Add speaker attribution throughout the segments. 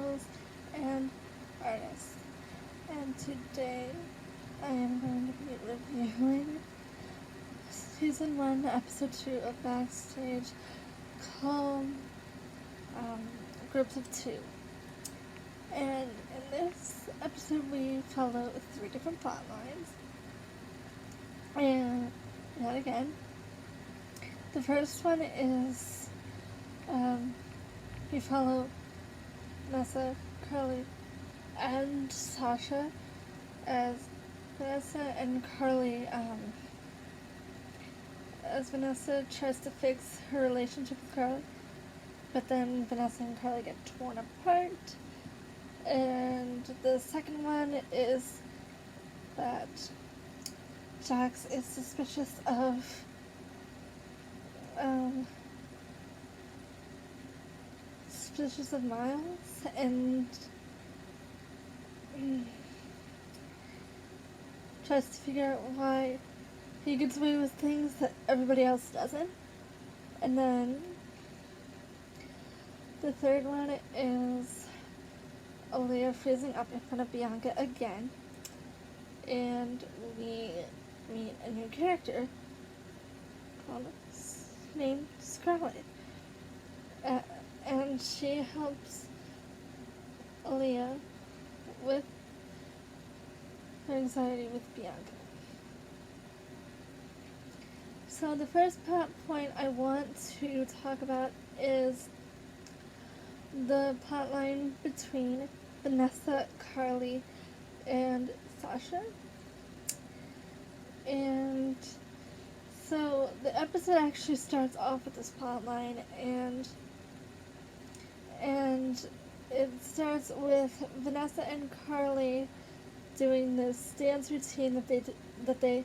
Speaker 1: professionals and artists. And today I am going to be reviewing Season 1, Episode 2 of Backstage, called Groups of Two. And in this episode we follow 3 different plot lines. And yet again, the first one is we follow Vanessa, Carly, and Sasha as Vanessa and Carly, as Vanessa tries to fix her relationship with Carly, but then Vanessa and Carly get torn apart. And the second one is that Jax is suspicious of Miles and tries to figure out why he gets away with things that everybody else doesn't. And then the third one is Aaliyah freezing up in front of Bianca again, and we meet a new character named Scarlett. And she helps Aaliyah with her anxiety with Bianca. So the first point I want to talk about is the plotline between Vanessa, Carly, and Sasha. And so the episode actually starts off with this plotline, and it starts with Vanessa and Carly doing this dance routine that they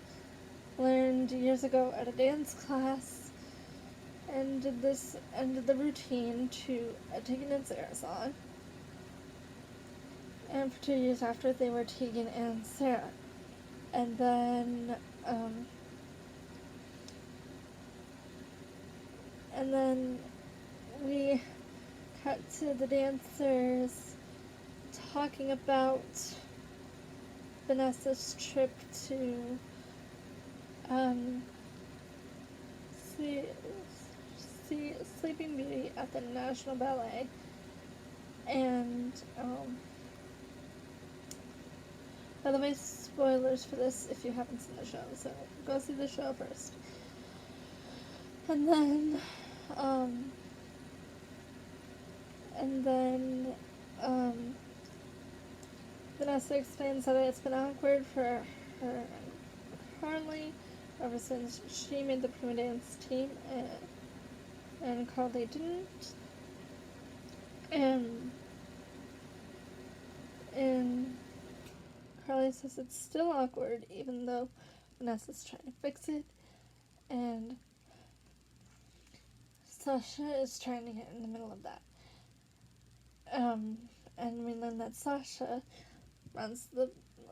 Speaker 1: learned years ago at a dance class, and did the routine to Tegan and Sarah's song. And for 2 years after, they were Tegan and Sarah. And then we cut to the dancers talking about Vanessa's trip to see Sleeping Beauty at the National Ballet. And by the way, spoilers for this if you haven't seen the show, so go see the show first. And then Vanessa explains that it's been awkward for her and Carly ever since she made the prima dance team and Carly didn't. And Carly says it's still awkward even though Vanessa's trying to fix it, and Sasha is trying to get in the middle of that. And we learn that Sasha runs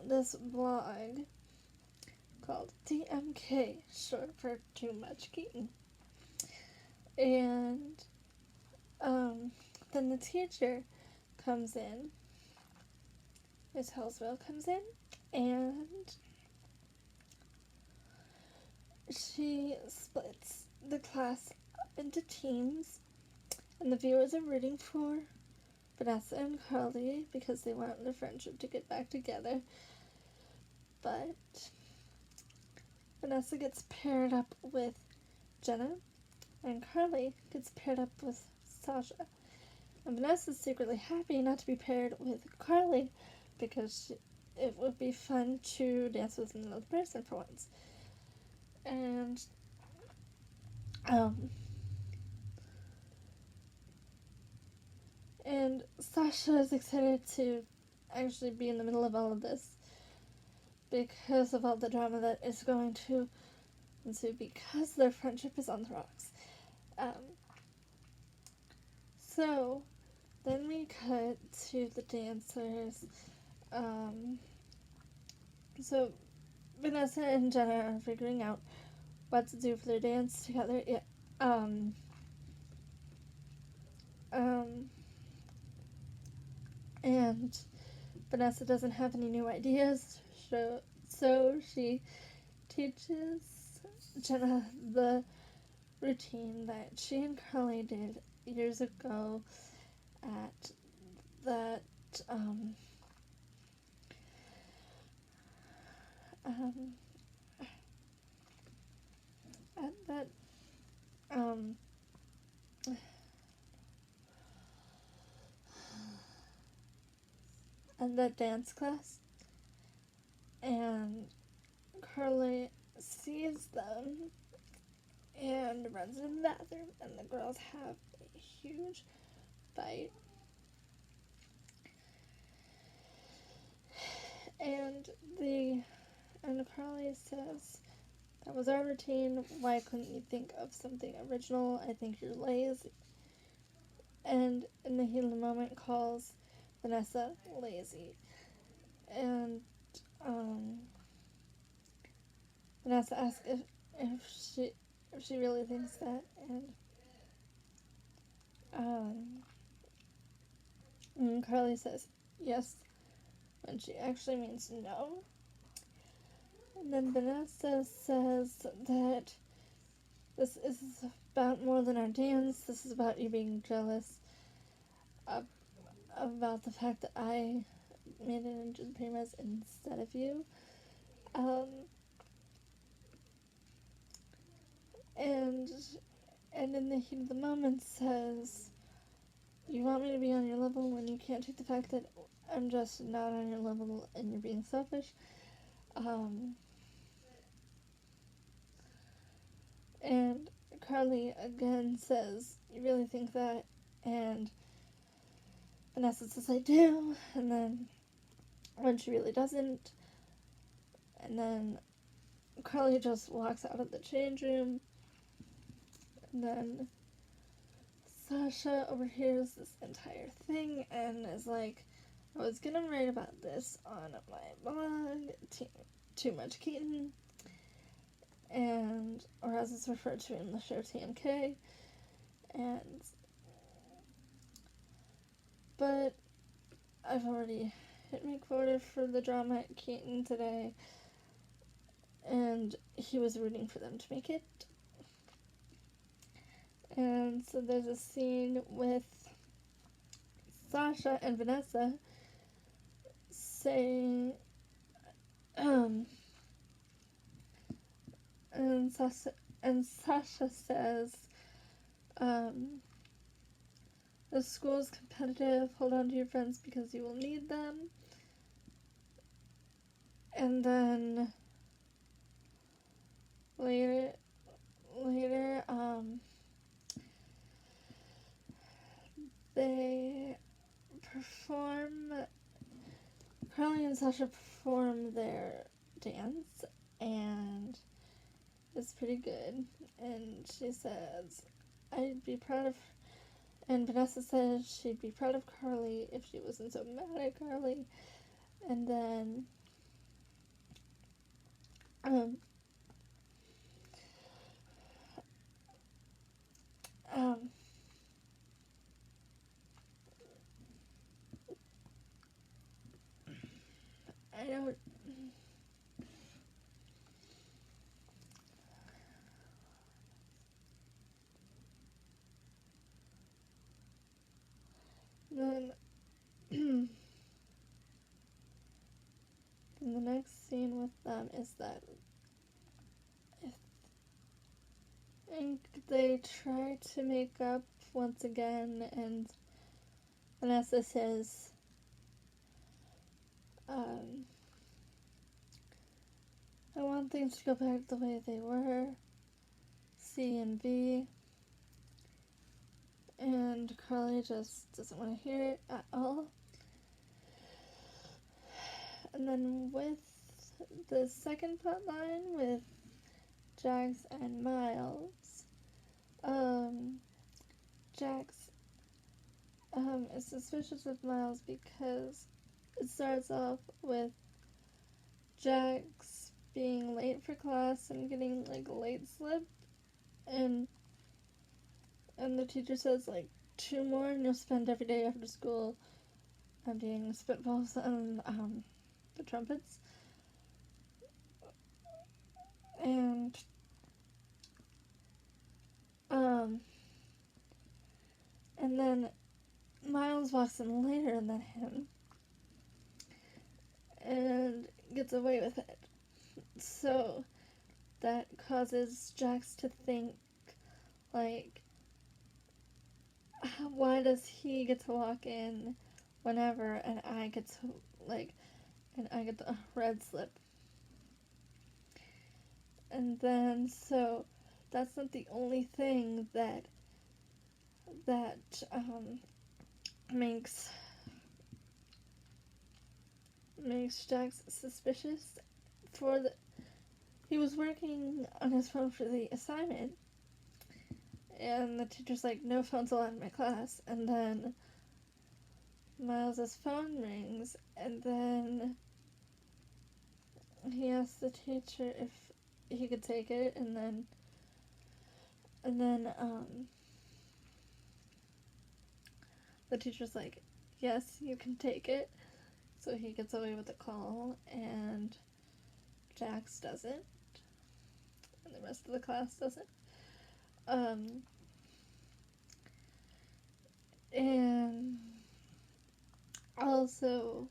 Speaker 1: this blog called TMK, short for Too Much Keaton. And then the teacher comes in, Miss Hillsville comes in, and she splits the class up into teams, and the viewers are rooting for Vanessa and Carly because they want their friendship to get back together. But Vanessa gets paired up with Jenna, and Carly gets paired up with Sasha. And Vanessa's secretly happy not to be paired with Carly because it would be fun to dance with another person for once. And Sasha is excited to actually be in the middle of all of this because of all the drama that is going to ensue because their friendship is on the rocks. So then we cut to the dancers. So Vanessa and Jenna are figuring out what to do for their dance together. and Vanessa doesn't have any new ideas, so she teaches Jenna the routine that she and Carly did years ago at that um, um, at that um, at that dance class, and Carly sees them and runs in the bathroom, and the girls have a huge fight. And Carly says, "That was our routine. Why couldn't you think of something original? I think you're lazy." And in the heat of the moment, calls Vanessa lazy. And Vanessa asks if she really thinks that, and Carly says yes when she actually means no. And then Vanessa says that this is about more than our dance. This is about you being jealous about the fact that I made it into the Primas instead of you. And in the heat of the moment says, "You want me to be on your level when you can't take the fact that I'm just not on your level and you're being selfish." And Carly again says, "You really think that?" And Vanessa says, "I do." And then when she really doesn't. And then Carly just walks out of the change room. And then Sasha overhears this entire thing and is like, "I was gonna write about this on my blog, Too Much Keaton, or as it's referred to in the show, TMK, but I've already hit my quota for the drama at Keaton today, and he was rooting for them to make it." And so there's a scene with Sasha and Vanessa saying, and Sasha says, "The school's competitive. Hold on to your friends because you will need them." And then later, they perform. Carly and Sasha perform their dance, and it's pretty good. And she says, "I'd be proud of." And Vanessa says she'd be proud of Carly if she wasn't so mad at Carly. And then, um, um, I don't. Then, and the next scene with them is that I think they try to make up once again, and Vanessa says, "I want things to go back the way they were, C and B." And Carly just doesn't want to hear it at all. And then with the second plot line with Jax and Miles, Jax is suspicious of Miles because it starts off with Jax being late for class and getting like a late slip, and the teacher says like 2 more and you'll spend every day after school emptying spitballs on the trumpets. And um, and then Miles walks in later than him and gets away with it. So that causes Jax to think, like, why does he get to walk in whenever and I get to, like, and I get the red slip? And then, so that's not the only thing that makes Jax suspicious. He was working on his phone for the assignment, and the teacher's like, no phones allowed in my class. And then Miles's phone rings, and then he asks the teacher if he could take it, and then the teacher's like, yes, you can take it. So he gets away with the call, and Jax doesn't, and the rest of the class doesn't. And also,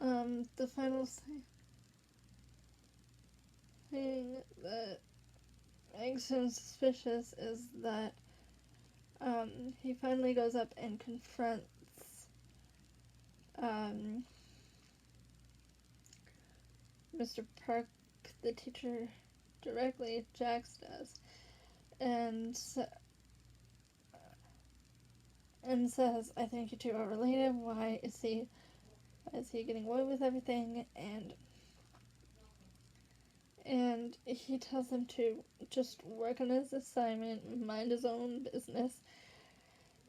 Speaker 1: the final thing that makes him suspicious is that he finally goes up and confronts Mr. Park, the teacher, directly. Jax does, and says, "I think you two are related. Why is he getting away with everything?" And he tells him to just work on his assignment, mind his own business.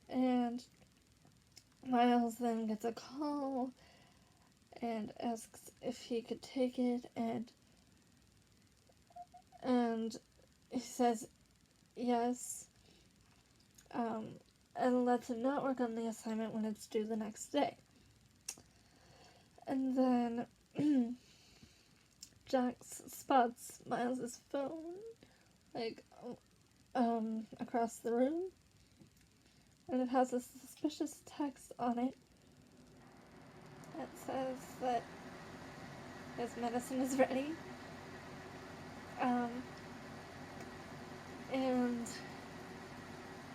Speaker 1: And Miles then gets a call and asks if he could take it, and he says yes, and lets him not work on the assignment when it's due the next day. And then Jax spots Miles's phone, like, across the room, and it has a suspicious text on it that says that his medicine is ready. And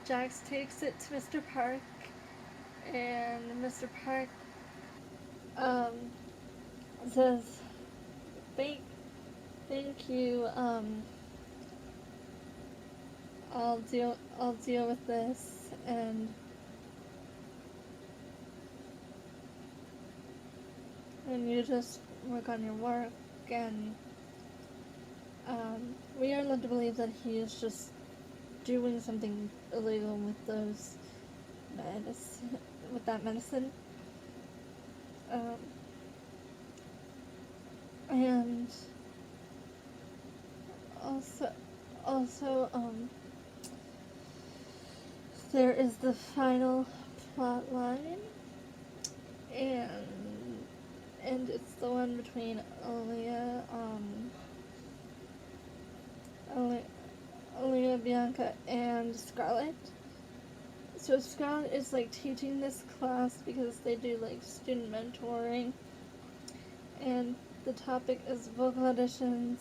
Speaker 1: Jax takes it to Mr. Park, and Mr. Park says, thank you, I'll deal with this, and you just work on your work. And we are led to believe that he is just doing something illegal with that medicine. And also, there is the final plot line, and it's the one between Aaliyah, Bianca, and Scarlett. So Scarlett is, like, teaching this class because they do, like, student mentoring, and the topic is vocal auditions,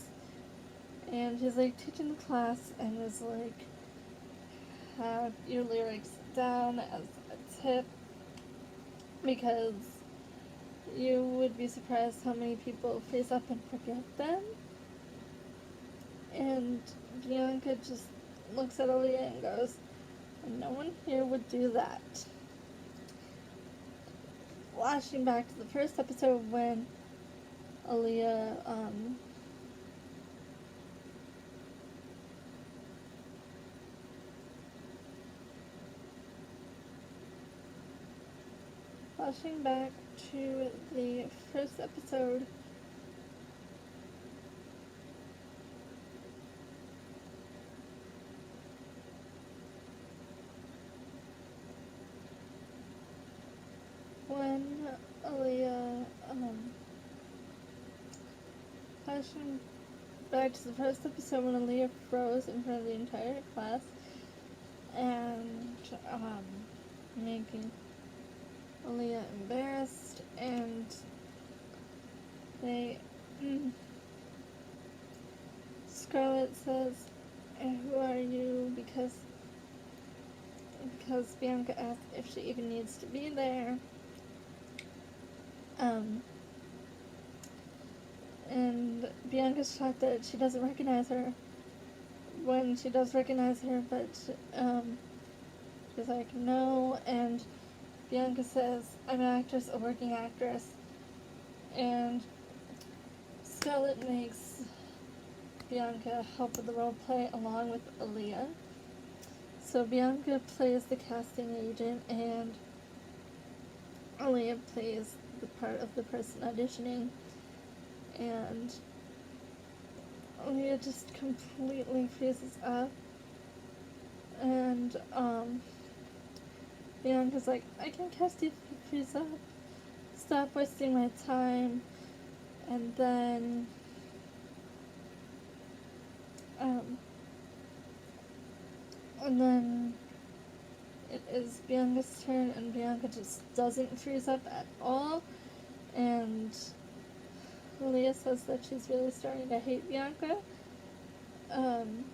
Speaker 1: and she's, like, teaching the class and is like, have your lyrics down as a tip, because you would be surprised how many people face up and forget them. And Bianca just looks at Aaliyah and goes, no one here would do that. Flashing back to the first episode when Aaliyah, flashing back to the first episode, when Aaliyah, flashing back to the first episode when Aaliyah froze in front of the entire class and, making Aaliyah embarrassed, and they, Scarlett says, "Who are you?" because Bianca asked if she even needs to be there. And Bianca's shocked that she doesn't recognize her when she does recognize her, but she's like, no. And Bianca says, "I'm an actress, a working actress." And Scarlett makes Bianca help with the role play along with Aaliyah. So Bianca plays the casting agent, and Aaliyah plays the part of the person auditioning. And Aaliyah just completely freezes up. And Bianca's like, "I can cast you if you freeze up. Stop wasting my time." And then it is Bianca's turn, and Bianca just doesn't freeze up at all. And Leah says that she's really starting to hate Bianca. And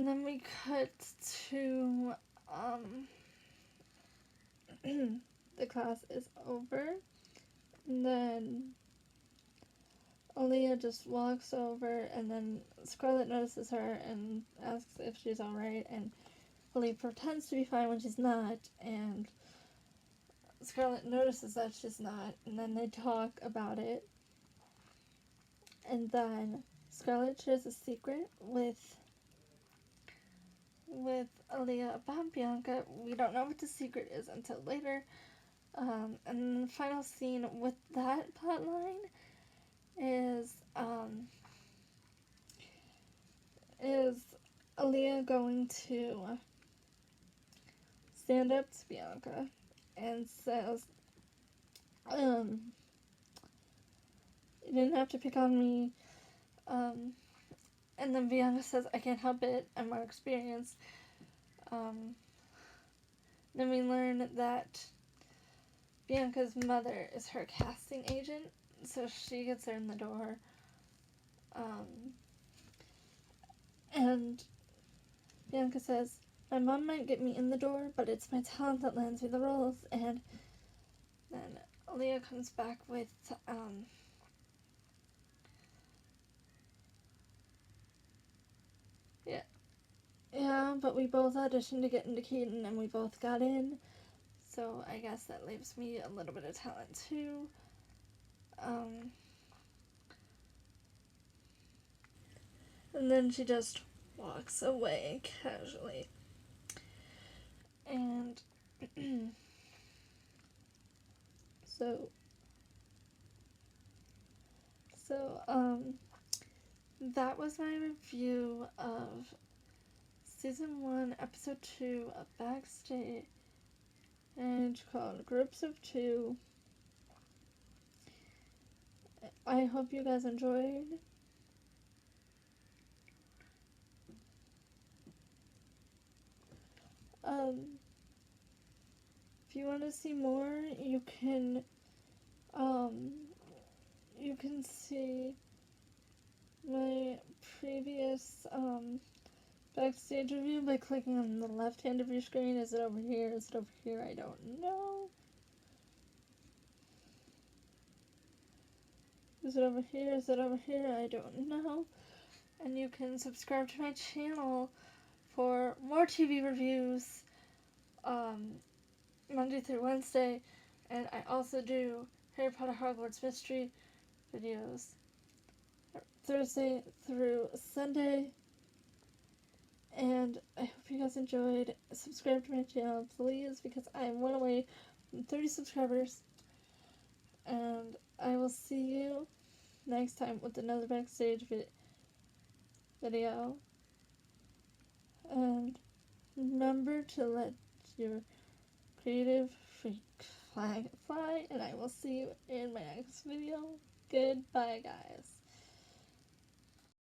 Speaker 1: then we cut to the class is over, and then Aaliyah just walks over, and then Scarlett notices her and asks if she's alright, and Aaliyah pretends to be fine when she's not, and Scarlett notices that she's not, and then they talk about it, and then Scarlett shares a secret with Aaliyah about Bianca. We don't know what the secret is until later. And the final scene with that plotline is Aaliyah going to stand up to Bianca and says, "You didn't have to pick on me." And then Bianca says, "I can't help it. I'm more experienced." Then we learn that Bianca's mother is her casting agent, so she gets her in the door. And Bianca says, "My mom might get me in the door, but it's my talent that lands me the roles." And then Aaliyah comes back with, yeah, but we both auditioned to get into Keaton, and we both got in, so I guess that leaves me a little bit of talent too. And then she just walks away casually. And so that was my review of Season 1, Episode 2 of Backstage, called Groups of Two. I hope you guys enjoyed. If you want to see more, you can see my previous Backstage review by clicking on the left hand of your screen. Is it over here? Is it over here? I don't know. Is it over here? Is it over here? I don't know. And you can subscribe to my channel for more TV reviews Monday through Wednesday. And I also do Harry Potter Hogwarts Mystery videos Thursday through Sunday. And I hope you guys enjoyed. Subscribe to my channel, please, because I am one away from 30 subscribers. And I will see you next time with another Backstage video. And remember to let your creative freak flag fly, and I will see you in my next video. Goodbye, guys.